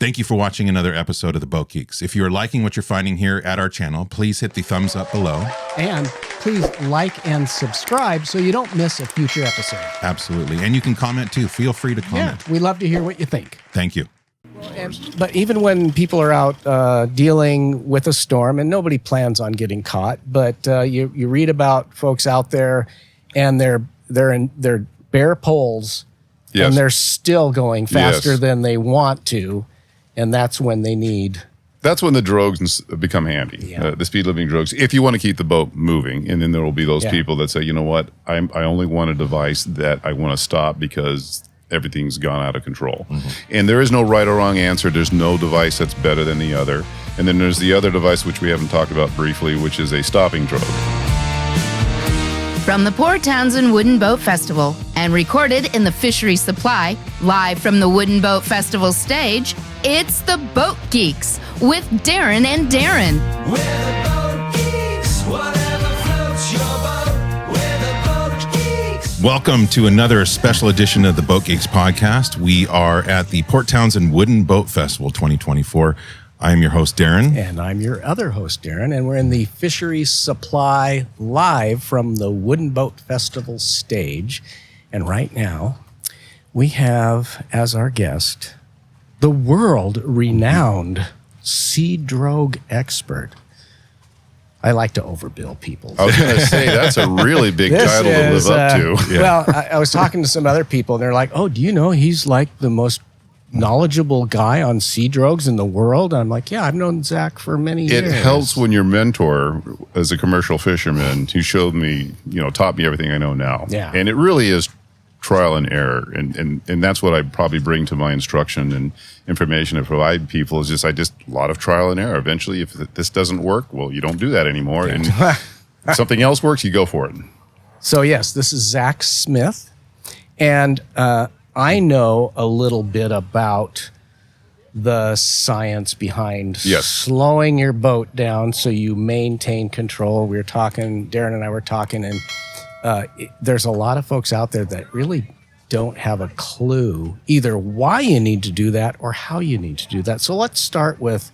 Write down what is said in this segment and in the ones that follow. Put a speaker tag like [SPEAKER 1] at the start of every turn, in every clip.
[SPEAKER 1] Thank you for watching another episode of the Boat Geeks. If you are liking what you're finding here at our channel, please hit the thumbs up below.
[SPEAKER 2] And please like and subscribe so you don't miss a future episode.
[SPEAKER 1] Absolutely. And you can comment too. Feel free to comment.
[SPEAKER 2] Yeah, we love to hear what you think.
[SPEAKER 1] Thank you.
[SPEAKER 2] But even when people are out dealing with a storm, and nobody plans on getting caught, but you read about folks out there and they're bare poles,
[SPEAKER 3] yes,
[SPEAKER 2] and they're still going faster
[SPEAKER 3] yes,
[SPEAKER 2] than they want to, and that's when they need.
[SPEAKER 3] That's when the drogues become handy,
[SPEAKER 2] Yeah.
[SPEAKER 3] the speed limiting drogues, if you want to keep the boat moving. And then there will be those
[SPEAKER 2] Yeah.
[SPEAKER 3] people that say, you know what, I only want a device that I want to stop because everything's gone out of control.
[SPEAKER 2] Mm-hmm.
[SPEAKER 3] And there is no right or wrong answer. There's no device that's better than the other. And then there's the other device, which we haven't talked about briefly, which is a stopping drogue.
[SPEAKER 4] From the Port Townsend Wooden Boat Festival and recorded in the Fisheries Supply, live from the Wooden Boat Festival stage, it's the Boat Geeks with Darren and Daeron.
[SPEAKER 5] We're the Boat Geeks, whatever floats your boat. We're the Boat Geeks.
[SPEAKER 1] Welcome to another special edition of the Boat Geeks podcast. We are at the Port Townsend Wooden Boat Festival 2024. I am your host, Darren.
[SPEAKER 2] And I'm your other host, Darren, and we're in the Fisheries Supply live from the Wooden Boat Festival stage. And right now, we have as our guest the world-renowned sea drogue expert. I like to overbill people.
[SPEAKER 3] I was going to say, that's a really big title to live up to.
[SPEAKER 2] Well, I was talking to some other people, and they're like, oh, do you know he's like the most knowledgeable guy on sea drogues in the world? I'm like, yeah, I've known Zack for many years.
[SPEAKER 3] It helps when your mentor, as a commercial fisherman, who showed me, taught me everything I know now.
[SPEAKER 2] Yeah.
[SPEAKER 3] And it really is trial and error. And that's what I probably bring to my instruction and information to provide people is just a lot of trial and error. Eventually, if this doesn't work, well, you don't do that anymore. And if something else works, you go for it.
[SPEAKER 2] So yes, this is Zack Smith. And I know a little bit about the science behind
[SPEAKER 3] Yes.
[SPEAKER 2] slowing your boat down so you maintain control. We were talking, Darren and I were talking, and there's a lot of folks out there that really don't have a clue either why you need to do that or how you need to do that. So let's start with,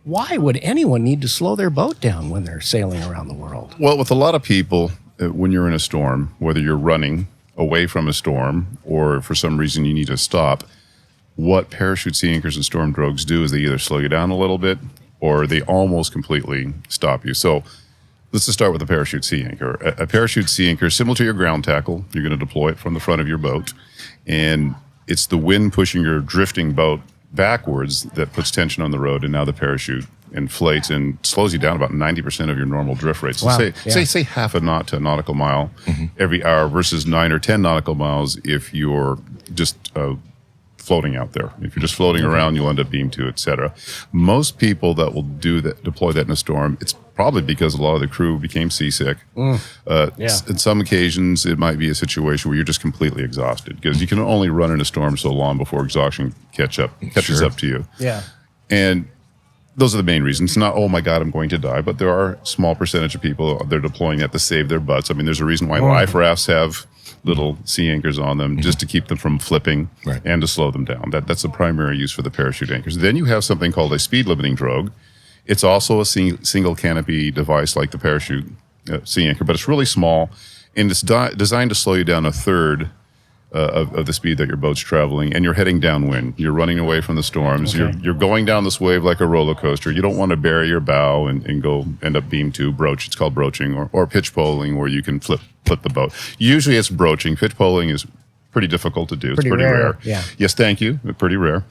[SPEAKER 2] why would anyone need to slow their boat down when they're sailing around the world?
[SPEAKER 3] Well, with a lot of people, when you're in a storm, whether you're running away from a storm or for some reason you need to stop, what parachute sea anchors and storm drogues do is they either slow you down a little bit or they almost completely stop you. So let's just start with a parachute sea anchor. A parachute sea anchor is similar to your ground tackle. You're going to deploy it from the front of your boat, and it's the wind pushing your drifting boat backwards that puts tension on the road, and now the parachute inflates and slows you down about 90% of your normal drift rate. So
[SPEAKER 2] Wow.
[SPEAKER 3] say half a knot to a nautical mile every hour versus 9 or 10 nautical miles if you're just floating out there. If you're just floating around, you'll end up beam to, etc. Most people that will deploy that in a storm, it's probably because a lot of the crew became seasick. In some occasions, it might be a situation where you're just completely exhausted because you can only run in a storm so long before exhaustion catches up to you.
[SPEAKER 2] Yeah.
[SPEAKER 3] And those are the main reasons. It's not, oh my God, I'm going to die, but there are a small percentage of people they're deploying that to save their butts. I mean, there's a reason why life rafts have little sea anchors on them just to keep them from flipping and to slow them down. That's the primary use for the parachute anchors. Then you have something called a speed limiting drogue. It's also a single canopy device like the parachute sea anchor, but it's really small, and it's designed to slow you down a third of the speed that your boat's traveling, and you're heading downwind. You're running away from the storms.
[SPEAKER 2] Okay.
[SPEAKER 3] You're going down this wave like a roller coaster. You don't want to bury your bow and go end up beam to broach. It's called broaching or pitch poling, where you can flip the boat. Usually it's broaching. Pitch poling is pretty difficult to do. It's pretty rare.
[SPEAKER 2] Yeah.
[SPEAKER 3] Yes, thank you. Pretty rare.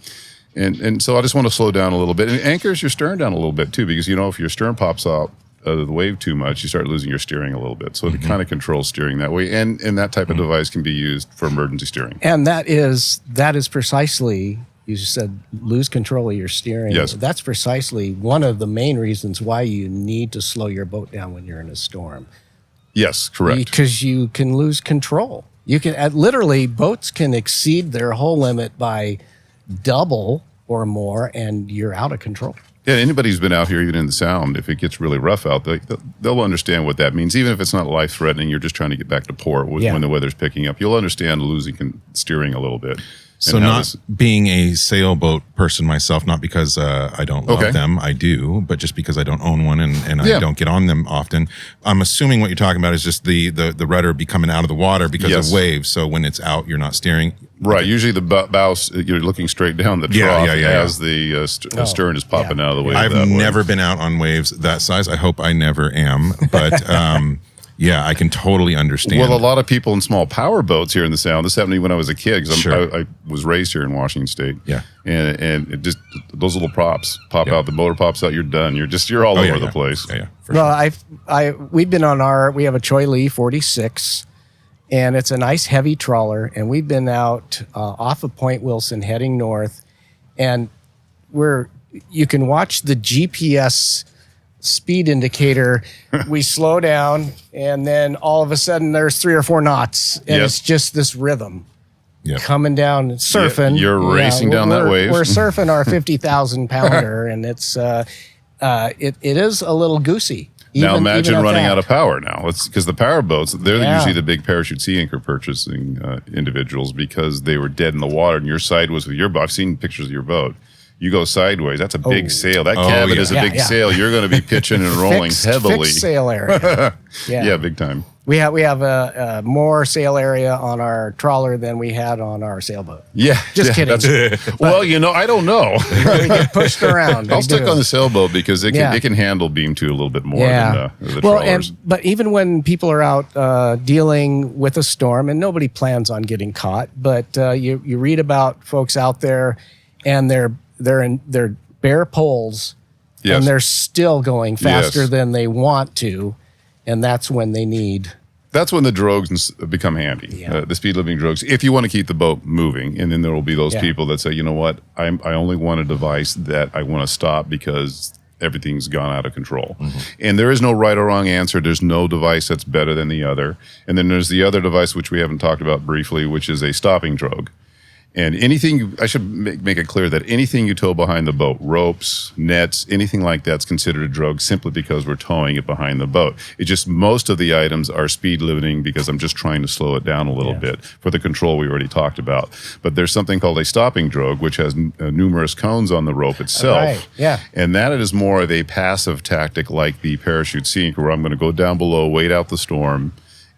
[SPEAKER 3] And so I just want to slow down a little bit. And it anchors your stern down a little bit too, because if your stern pops out of the wave too much, you start losing your steering a little bit. So it kind of controls steering that way. And that type of device can be used for emergency steering.
[SPEAKER 2] And that is precisely, you just said, lose control of your steering.
[SPEAKER 3] Yes.
[SPEAKER 2] That's precisely one of the main reasons why you need to slow your boat down when you're in a storm.
[SPEAKER 3] Yes, correct.
[SPEAKER 2] Because you can lose control. You can literally, boats can exceed their hull limit by double or more, and you're out of control.
[SPEAKER 3] Yeah, anybody who's been out here, even in the Sound, if it gets really rough out, they'll understand what that means. Even if it's not life-threatening, you're just trying to get back to port when the weather's picking up. You'll understand losing steering a little bit.
[SPEAKER 1] So
[SPEAKER 3] And how
[SPEAKER 1] not
[SPEAKER 3] this-
[SPEAKER 1] being a sailboat person myself, not because I don't love
[SPEAKER 3] Okay.
[SPEAKER 1] them, I do, but just because I don't own one and I
[SPEAKER 3] Yeah.
[SPEAKER 1] don't get on them often. I'm assuming what you're talking about is just the rudder be coming out of the water because
[SPEAKER 3] Yes.
[SPEAKER 1] of waves. So when it's out, you're not steering.
[SPEAKER 3] Right. Usually the bow, you're looking straight down the trough as the stern is popping out of the wave.
[SPEAKER 1] I've
[SPEAKER 3] that way.
[SPEAKER 1] never been out on waves that size. I hope I never am, but yeah, I can totally understand.
[SPEAKER 3] Well, a lot of people in small power boats here in the Sound. This happened to me when I was a kid because
[SPEAKER 1] Sure.
[SPEAKER 3] I was raised here in Washington State.
[SPEAKER 1] Yeah.
[SPEAKER 3] and it just those little props pop out. The motor pops out. You're done. You're all
[SPEAKER 1] Oh,
[SPEAKER 3] over
[SPEAKER 1] yeah,
[SPEAKER 3] the
[SPEAKER 1] yeah.
[SPEAKER 3] place.
[SPEAKER 1] Yeah, yeah, for
[SPEAKER 2] Well,
[SPEAKER 1] sure.
[SPEAKER 2] we've been on we have a Choi Lee 46, and it's a nice heavy trawler, and we've been out off of Point Wilson heading north, and you can watch the GPS speed indicator. We slow down, and then all of a sudden there's 3 or 4 knots, and
[SPEAKER 3] Yep.
[SPEAKER 2] it's just this rhythm
[SPEAKER 1] Yeah.
[SPEAKER 2] coming down, surfing.
[SPEAKER 3] You're racing down that wave.
[SPEAKER 2] We're surfing our 50,000 pounder, and it's it is a little goosey.
[SPEAKER 3] Now imagine
[SPEAKER 2] at
[SPEAKER 3] running
[SPEAKER 2] that.
[SPEAKER 3] out of power now. It's because the power boats, they're
[SPEAKER 2] Yeah.
[SPEAKER 3] usually the big parachute sea anchor purchasing individuals because they were dead in the water and your side was with your boat. I've seen pictures of your boat. You go sideways. That's a big sail. That cabin
[SPEAKER 1] yeah.
[SPEAKER 3] is a
[SPEAKER 2] Yeah,
[SPEAKER 3] big
[SPEAKER 2] yeah.
[SPEAKER 3] sail. You're going to be pitching and rolling heavily.
[SPEAKER 2] Fixed sail area.
[SPEAKER 3] Yeah, big time.
[SPEAKER 2] We have a more sail area on our trawler than we had on our sailboat.
[SPEAKER 3] Yeah.
[SPEAKER 2] Just
[SPEAKER 3] yeah,
[SPEAKER 2] kidding.
[SPEAKER 3] Well, I don't know.
[SPEAKER 2] We get pushed around.
[SPEAKER 3] I'll
[SPEAKER 2] We
[SPEAKER 3] stick
[SPEAKER 2] do.
[SPEAKER 3] on the sailboat because it
[SPEAKER 2] Yeah.
[SPEAKER 3] can handle beam 2 a little bit more
[SPEAKER 2] Yeah.
[SPEAKER 3] than the
[SPEAKER 2] well,
[SPEAKER 3] trawlers.
[SPEAKER 2] but even when people are out dealing with a storm, and nobody plans on getting caught, but you read about folks out there, and they're bare poles,
[SPEAKER 3] Yes.
[SPEAKER 2] and they're still going faster
[SPEAKER 3] Yes.
[SPEAKER 2] than they want to, and that's when they need.
[SPEAKER 3] That's when the drogues become handy.
[SPEAKER 2] Yeah.
[SPEAKER 3] The speed limiting drogues, if you want to keep the boat moving, and then there will be those
[SPEAKER 2] Yeah.
[SPEAKER 3] people that say, you know what, I only want a device that I want to stop because everything's gone out of control. And there is no right or wrong answer. There's no device that's better than the other. And then there's the other device, which we haven't talked about briefly, which is a stopping drogue. And anything, I should make it clear that anything you tow behind the boat, ropes, nets, anything like that's considered a drogue simply because we're towing it behind the boat. It's just most of the items are speed limiting because I'm just trying to slow it down a little bit for the control we already talked about. But there's something called a stopping drogue, which has numerous cones on the rope itself.
[SPEAKER 2] Right, yeah.
[SPEAKER 3] And that is more of a passive tactic like the parachute sea anchor, where I'm going to go down below, wait out the storm.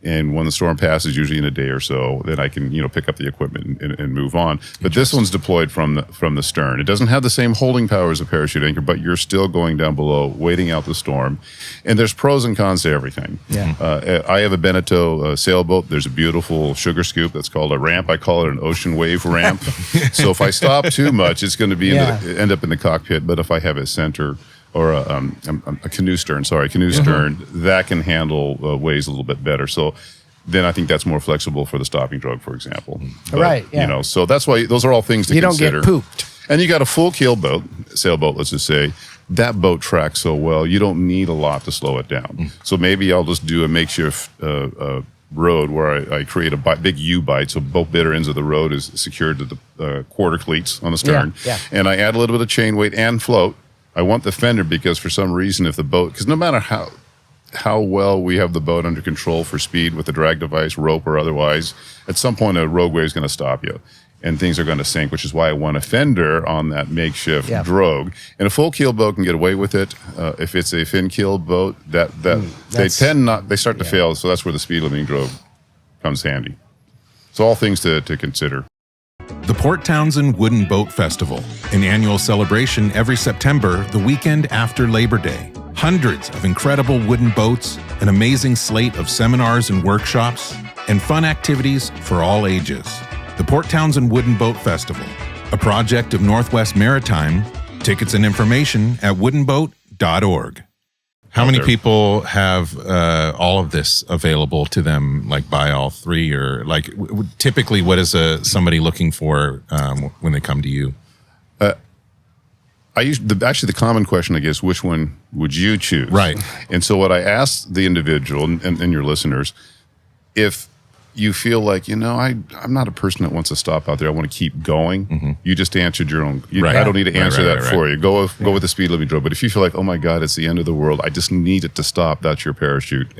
[SPEAKER 3] And when the storm passes, usually in a day or so, then I can pick up the equipment and move on. But this one's deployed from the stern. It doesn't have the same holding power as a parachute anchor, but you're still going down below, waiting out the storm. And there's pros and cons to everything.
[SPEAKER 2] Yeah.
[SPEAKER 3] I have a Beneteau sailboat. There's a beautiful sugar scoop that's called a ramp. I call it an ocean wave ramp. So if I stop too much, it's going to be end up in the cockpit. But if I have a center or a canoe stern, stern, that can handle waves a little bit better. So then I think that's more flexible for the stopping drogue, for example. But,
[SPEAKER 2] Right, yeah.
[SPEAKER 3] So that's why those are all things to
[SPEAKER 2] You don't
[SPEAKER 3] consider.
[SPEAKER 2] get pooped.
[SPEAKER 3] And you got a full keel boat, sailboat, let's just say. That boat tracks so well, you don't need a lot to slow it down. So maybe I'll just do a makeshift road where I create a big U-bight, so both bitter ends of the road is secured to the quarter cleats on the stern.
[SPEAKER 2] Yeah.
[SPEAKER 3] And I add a little bit of chain weight and float. I want the fender because for some reason, if the boat, because no matter how well we have the boat under control for speed with the drag device, rope or otherwise, at some point a rogue wave is going to stop you and things are going to sink, which is why I want a fender on that makeshift drogue. And a full keel boat can get away with it. If it's a fin keel boat, they start to fail. So that's where the speed limiting drogue comes handy. So all things to consider.
[SPEAKER 1] The Port Townsend Wooden Boat Festival, an annual celebration every September, the weekend after Labor Day. Hundreds of incredible wooden boats, an amazing slate of seminars and workshops, and fun activities for all ages. The Port Townsend Wooden Boat Festival, a project of Northwest Maritime. Tickets and information at woodenboat.org. How many people have all of this available to them, like buy all three, or like typically what is somebody looking for when they come to you?
[SPEAKER 3] Actually, the common question, I guess, which one would you choose?
[SPEAKER 1] Right.
[SPEAKER 3] And so what I asked the individual and your listeners, if you feel like, I'm not a person that wants to stop out there. I want to keep going. You just answered your own.
[SPEAKER 1] Right.
[SPEAKER 3] I don't need to answer
[SPEAKER 1] Right.
[SPEAKER 3] that for you. Go with the speed limiting drogue. But if you feel like, oh my God, it's the end of the world, I just need it to stop. That's your parachute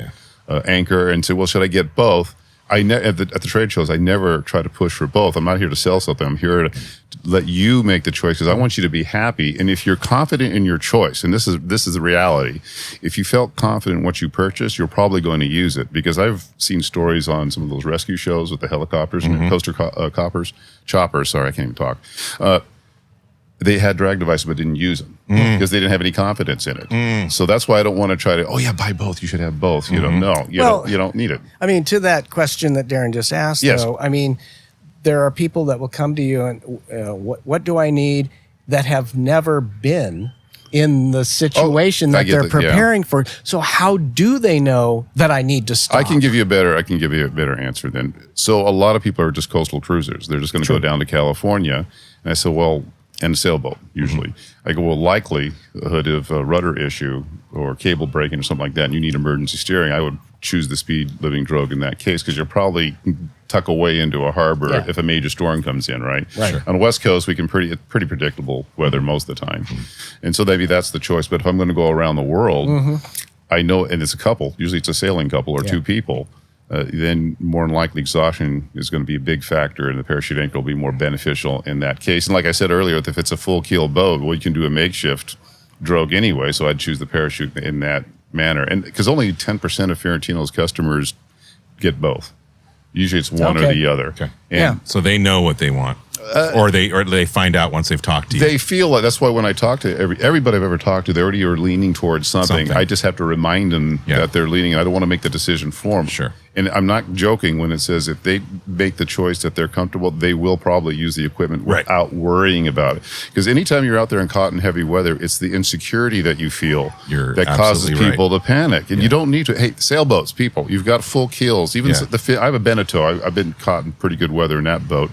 [SPEAKER 3] anchor. And say, well, should I get both? at the trade shows, I never try to push for both. I'm not here to sell something. I'm here to let you make the choice because I want you to be happy. And if you're confident in your choice, and this is the reality, if you felt confident in what you purchased, you're probably going to use it. Because I've seen stories on some of those rescue shows with the helicopters and the choppers. Sorry, I can't even talk. They had drag devices but didn't use them because they didn't have any confidence in it. So that's why I don't want to try to, buy both. You should have both. You don't know. You don't need it.
[SPEAKER 2] I mean, to that question that Darren just asked, though, I mean, there are people that will come to you and what do I need that have never been in the situation that they're preparing for. So how do they know that I need to stop?
[SPEAKER 3] I can give you a better answer then. So a lot of people are just coastal cruisers. They're just going to go down to California. And I said, and a sailboat, usually. I go, likelihood of a rudder issue or cable breaking or something like that, and you need emergency steering, I would choose the speed living drogue in that case because you're probably tuck away into a harbor if a major storm comes in, right?
[SPEAKER 2] Right.
[SPEAKER 3] On the West Coast, we can pretty predictable weather most of the time. And so maybe that's the choice. But if I'm going to go around the world, I know, and it's a couple, usually it's a sailing couple or two people, then more than likely exhaustion is going to be a big factor, and the parachute anchor will be more beneficial in that case. And like I said earlier, if it's a full keel boat, you can do a makeshift drogue anyway, so I'd choose the parachute in that manner. And because only 10% of Fiorentino's customers get both. Usually it's one or the other.
[SPEAKER 1] Okay.
[SPEAKER 3] And
[SPEAKER 1] So they know what they want. Or they find out once they've talked to you.
[SPEAKER 3] They feel like that's why when I talk to everybody I've ever talked to, they already are leaning towards something. I just have to remind them that they're leaning, and I don't want to make the decision for them.
[SPEAKER 1] Sure.
[SPEAKER 3] And I'm not joking when it says if they make the choice that they're comfortable, they will probably use the equipment without worrying about it. Because anytime you're out there in hot and heavy weather, it's the insecurity that you feel that causes people to panic. And you don't need to. Hey, sailboats, people, you've got full keels. Even I have a Beneteau. I've been caught in pretty good weather in that boat.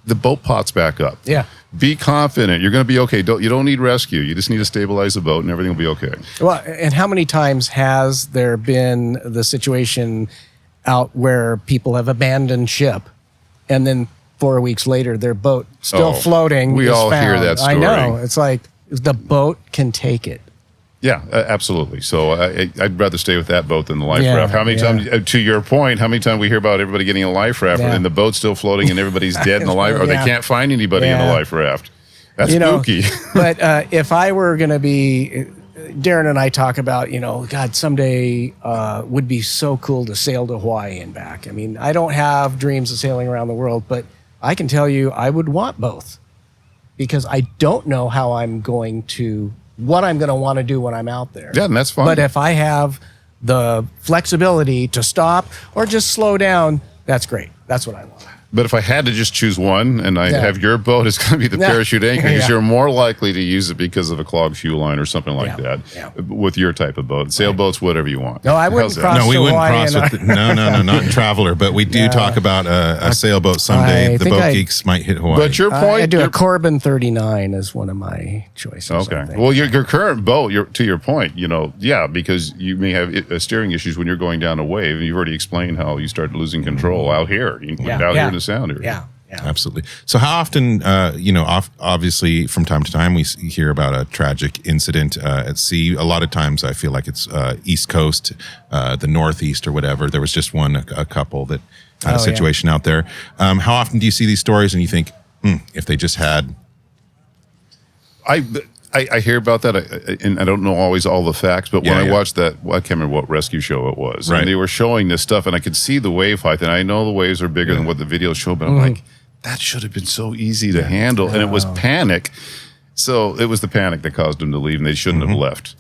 [SPEAKER 3] The boat pots back up.
[SPEAKER 2] Yeah.
[SPEAKER 3] Be confident. You're going to be okay. You don't need rescue. You just need to stabilize the boat and everything will be okay.
[SPEAKER 2] Well, and how many times has there been the situation out where people have abandoned ship and then 4 weeks later their boat still floating
[SPEAKER 3] We
[SPEAKER 2] is
[SPEAKER 3] all hear
[SPEAKER 2] found?
[SPEAKER 3] that story.
[SPEAKER 2] I know. It's like the boat can take it.
[SPEAKER 3] Yeah, absolutely. So I'd rather stay with that boat than the life raft. How many times, to your point, how many times we hear about everybody getting a life raft and the boat's still floating and everybody's dead in the life, or they can't find anybody in the life raft? That's spooky.
[SPEAKER 2] But if I were going to be, Darren and I talk about, God, someday would be so cool to sail to Hawaii and back. I mean, I don't have dreams of sailing around the world, but I can tell you I would want both because I don't know how what I'm going to want to do when I'm out there.
[SPEAKER 3] Yeah, and that's fine.
[SPEAKER 2] But if I have the flexibility to stop or just slow down, that's great. That's what I want.
[SPEAKER 3] But if I had to just choose one and I have your boat, it's going to be the parachute anchor because you're more likely to use it because of a clogged fuel line or something like that with your type of boat. Sailboats, whatever you want.
[SPEAKER 2] No, I wouldn't cross
[SPEAKER 1] No, we wouldn't
[SPEAKER 2] Hawaii
[SPEAKER 1] cross with no, not in Traveler, but we do talk about a sailboat someday. The boat geeks might hit Hawaii.
[SPEAKER 3] But your point,
[SPEAKER 2] I do a Corbin 39 as one of my choices.
[SPEAKER 3] Okay. Well, your current boat, to your point, because you may have steering issues when you're going down a wave, and you've already explained how you started losing control out here, here in the Sound area.
[SPEAKER 2] Yeah.
[SPEAKER 1] Absolutely. So how often, obviously from time to time we hear about a tragic incident at sea. A lot of times I feel like it's East Coast, the Northeast or whatever. There was just a couple that had a situation out there. How often do you see these stories and you think, if they just had...
[SPEAKER 3] I hear about that, and I don't know always all the facts, but when I watched that, I can't remember what rescue show it was, and they were showing this stuff, and I could see the wave height, and I know the waves are bigger than what the videos show, but I'm like, that should have been so easy to handle, and it was panic. So it was the panic that caused them to leave, and they shouldn't have left.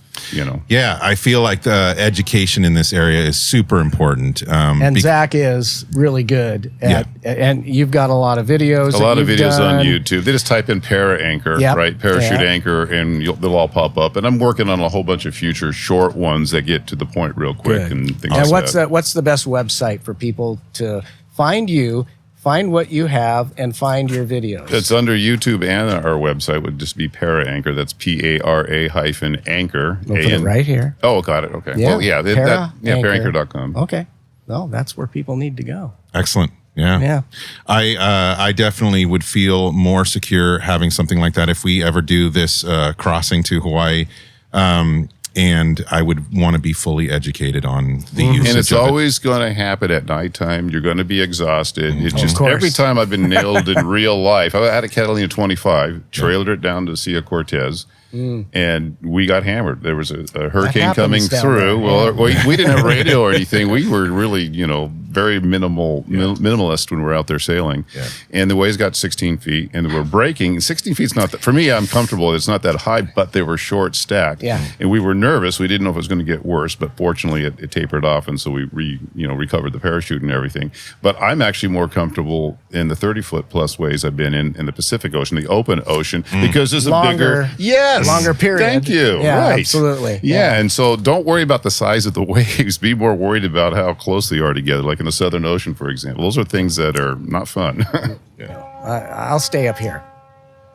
[SPEAKER 1] Yeah, I feel like the education in this area is super important.
[SPEAKER 2] And Zack is really good at, and you've got a lot of videos.
[SPEAKER 3] A lot of videos on YouTube. They just type in para anchor, right? Parachute anchor, and they'll all pop up. And I'm working on a whole bunch of future short ones that get to the point real quick and things like that.
[SPEAKER 2] What's the best website for people to find you? Find what you have and find your videos.
[SPEAKER 3] It's under YouTube, and our website would just be Para Anchor. That's PARA-anchor.
[SPEAKER 2] We'll put it right here.
[SPEAKER 3] Oh, got it. Okay.
[SPEAKER 2] Yeah.
[SPEAKER 3] Well, paraanchor.com.
[SPEAKER 2] Okay. No, that's where people need to go.
[SPEAKER 1] Excellent. Yeah. I definitely would feel more secure having something like that if we ever do this crossing to Hawaii. and I would want to be fully educated on the usage
[SPEAKER 3] And it's
[SPEAKER 1] of it.
[SPEAKER 3] always going to happen at nighttime. You're going to be exhausted. It's just
[SPEAKER 2] course.
[SPEAKER 3] every time I've been nailed in real life. I had a Catalina 25, trailered it down to Cia Cortez, and we got hammered. There was a hurricane
[SPEAKER 2] happens
[SPEAKER 3] coming
[SPEAKER 2] down
[SPEAKER 3] through.
[SPEAKER 2] there,
[SPEAKER 3] Well, we didn't have radio or anything. We were really, very minimalist when we were out there sailing.
[SPEAKER 1] Yeah.
[SPEAKER 3] And the waves got 16 feet, and we're breaking. 16 feet's not that, for me, I'm comfortable. It's not that high, but they were short stacked.
[SPEAKER 2] Yeah.
[SPEAKER 3] And we were nervous. We didn't know if it was going to get worse, but fortunately it tapered off, and so we recovered the parachute and everything. But I'm actually more comfortable in the 30-foot plus waves I've been in the Pacific Ocean, the open ocean, because there's a
[SPEAKER 2] Longer-
[SPEAKER 3] bigger
[SPEAKER 2] longer period.
[SPEAKER 3] Thank you.
[SPEAKER 2] Yeah,
[SPEAKER 3] right.
[SPEAKER 2] absolutely.
[SPEAKER 3] Yeah. And so don't worry about the size of the waves. Be more worried about how close they are together, like in the Southern Ocean, for example. Those are things that are not fun.
[SPEAKER 2] I'll stay up here.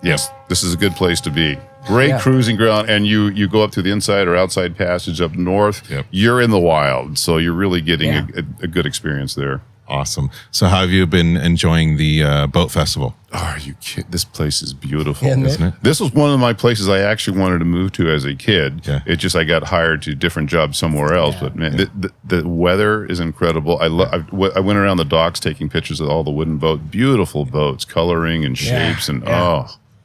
[SPEAKER 3] Yes, this is a good place to be. Great
[SPEAKER 2] Yeah.
[SPEAKER 3] cruising ground, and you go up to the inside or outside passage up north.
[SPEAKER 1] Yep.
[SPEAKER 3] You're in the wild, so you're really getting
[SPEAKER 2] Yeah.
[SPEAKER 3] a good experience there.
[SPEAKER 1] Awesome. So how have you been enjoying the boat festival?
[SPEAKER 3] Oh, are you kidding? This place is beautiful,
[SPEAKER 2] Isn't
[SPEAKER 1] it?
[SPEAKER 3] This was one of my places I actually wanted to move to as a kid.
[SPEAKER 1] Yeah.
[SPEAKER 3] It just I got hired to different jobs somewhere else. But man, the weather is incredible. I went around the docks taking pictures of all the wooden boats, beautiful boats, coloring and shapes, and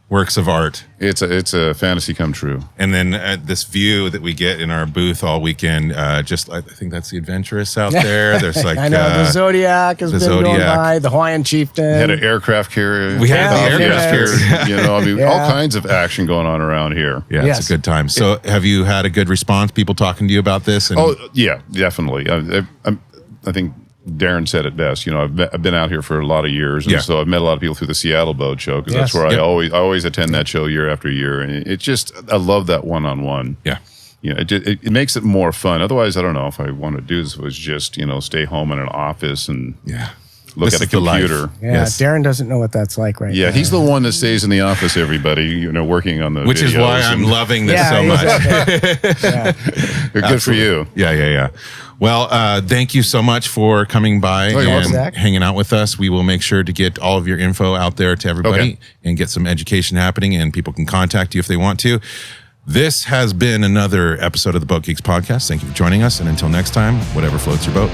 [SPEAKER 1] Works of art.
[SPEAKER 3] it's a fantasy come true.
[SPEAKER 1] And then this view that we get in our booth all weekend, I think that's the Adventurous out there. There's like
[SPEAKER 2] I know the Zodiac has
[SPEAKER 1] the
[SPEAKER 2] been going
[SPEAKER 1] Zodiac.
[SPEAKER 2] by, the Hawaiian Chieftain.
[SPEAKER 3] Had an aircraft carrier.
[SPEAKER 1] We had the aircraft
[SPEAKER 3] carrier. I mean, all
[SPEAKER 2] Yeah.
[SPEAKER 3] kinds of action going on around here.
[SPEAKER 1] Yeah,
[SPEAKER 2] Yes.
[SPEAKER 1] it's a good time. So have you had a good response? People talking to you about this? And
[SPEAKER 3] Oh yeah, definitely. I think Darren said it best. I've been out here for a lot of years, and
[SPEAKER 1] Yeah.
[SPEAKER 3] so I've met a lot of people through the Seattle Boat Show, because that's
[SPEAKER 2] Yes.
[SPEAKER 3] where
[SPEAKER 1] Yep.
[SPEAKER 3] I always attend that show year after year, and it's just I love that one-on-one.
[SPEAKER 1] yeah.
[SPEAKER 3] It makes it more fun. Otherwise, I don't know if I want to do this. It was just stay home in an office and
[SPEAKER 1] Yeah.
[SPEAKER 3] look
[SPEAKER 1] This
[SPEAKER 3] at a
[SPEAKER 1] is the life.
[SPEAKER 3] computer.
[SPEAKER 2] Yeah,
[SPEAKER 1] Yes.
[SPEAKER 2] Darren doesn't know what that's like right
[SPEAKER 3] Yeah,
[SPEAKER 2] now.
[SPEAKER 3] he's the one that stays in the office. Everybody, working on the
[SPEAKER 1] Which is why
[SPEAKER 3] videos,
[SPEAKER 1] I'm
[SPEAKER 3] and
[SPEAKER 1] loving this
[SPEAKER 2] Yeah,
[SPEAKER 1] so
[SPEAKER 2] he's
[SPEAKER 1] much.
[SPEAKER 2] up there. Yeah.
[SPEAKER 3] Good for you.
[SPEAKER 1] Yeah. Well, thank you so much for coming by
[SPEAKER 3] you're
[SPEAKER 1] and
[SPEAKER 3] welcome.
[SPEAKER 2] Zack.
[SPEAKER 1] hanging out with us. We will make sure to get all of your info out there to everybody
[SPEAKER 3] Okay.
[SPEAKER 1] and get some education happening, and people can contact you if they want to. This has been another episode of the Boat Geeks podcast. Thank you for joining us. And until next time, whatever floats your boat.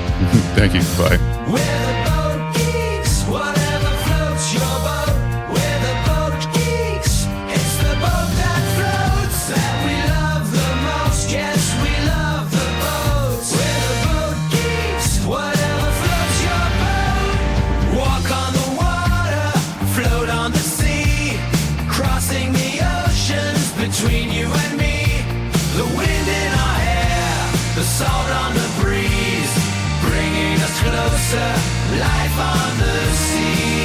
[SPEAKER 3] Thank you. Bye.
[SPEAKER 5] We're the boat geeks, whatever floats your boat. We're the boat geeks, it's the boat that floats that we love the most. Yes, we love the boats. We're the boat geeks, whatever floats your boat. Walk on the water, float on the sea, crossing the oceans between you and me. The wind in our hair, the salt on the breeze, bringing us closer, life on the sea.